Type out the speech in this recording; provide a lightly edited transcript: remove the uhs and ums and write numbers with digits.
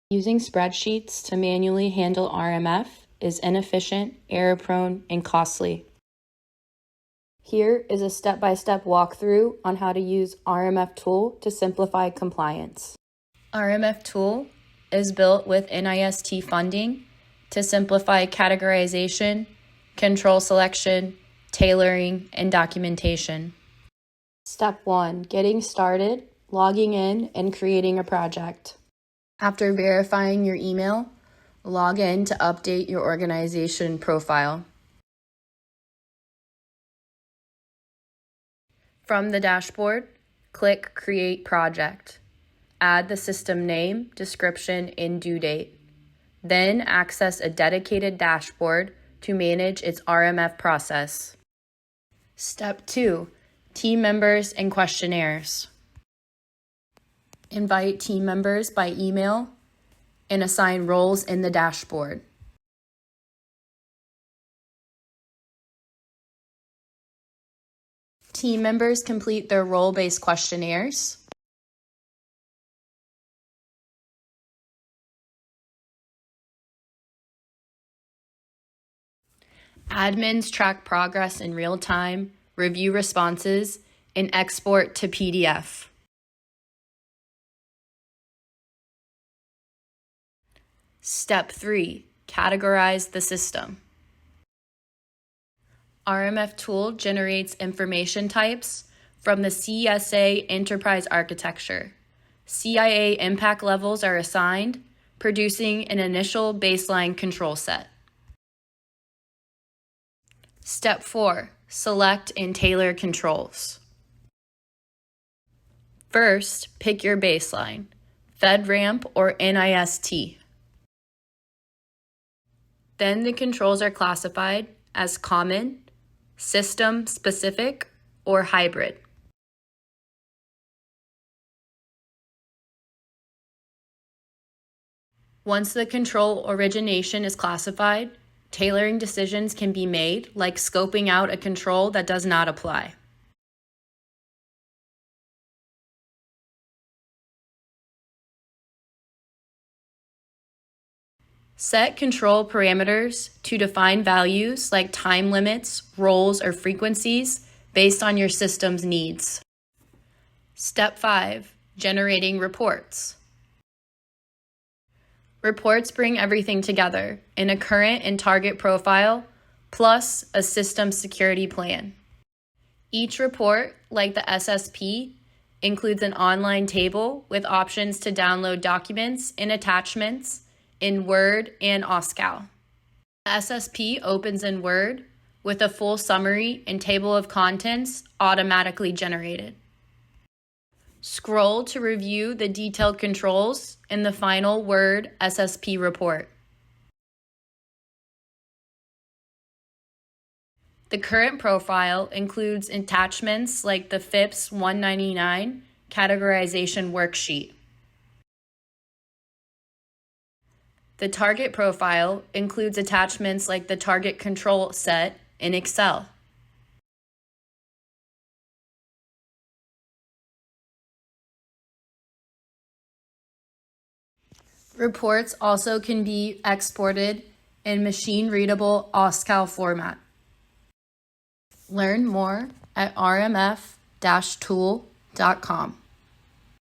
Using spreadsheets to manually handle RMF is inefficient, error-prone, and costly. Here is a step-by-step walkthrough on how to use RMF Tool to simplify compliance. RMF Tool is built with NIST funding to simplify categorization, control selection, tailoring, and documentation. Step 1. Getting started, logging in, and creating a project. After verifying your email, log in to update your organization profile. From the dashboard, click Create Project. Add the system name, description, and due date. Then access a dedicated dashboard to manage its RMF process. Step 2. Team members and questionnaires. Invite team members by email and assign roles in the dashboard. Team members complete their role-based questionnaires. Admins track progress in real time, review responses, and export to PDF. Step 3. Categorize the system. RMF Tool generates information types from the CSA Enterprise Architecture. CIA impact levels are assigned, producing an initial baseline control set. Step 4. Select and tailor controls. First, pick your baseline, FedRAMP or NIST. Then the controls are classified as common, system-specific, or hybrid. Once the control origination is classified, tailoring decisions can be made, like scoping out a control that does not apply. Set control parameters to define values like time limits, roles, or frequencies based on your system's needs. Step 5. Generating reports. Reports bring everything together in a current and target profile, plus a system security plan. Each report, like the SSP, includes an online table with options to download documents and attachments in Word and OSCAL. The SSP opens in Word with a full summary and table of contents automatically generated. Scroll to review the detailed controls in the final Word SSP report. The current profile includes attachments like the FIPS 199 categorization worksheet. The target profile includes attachments like the target control set in Excel. Reports also can be exported in machine-readable OSCAL format. Learn more at rmf-tool.com.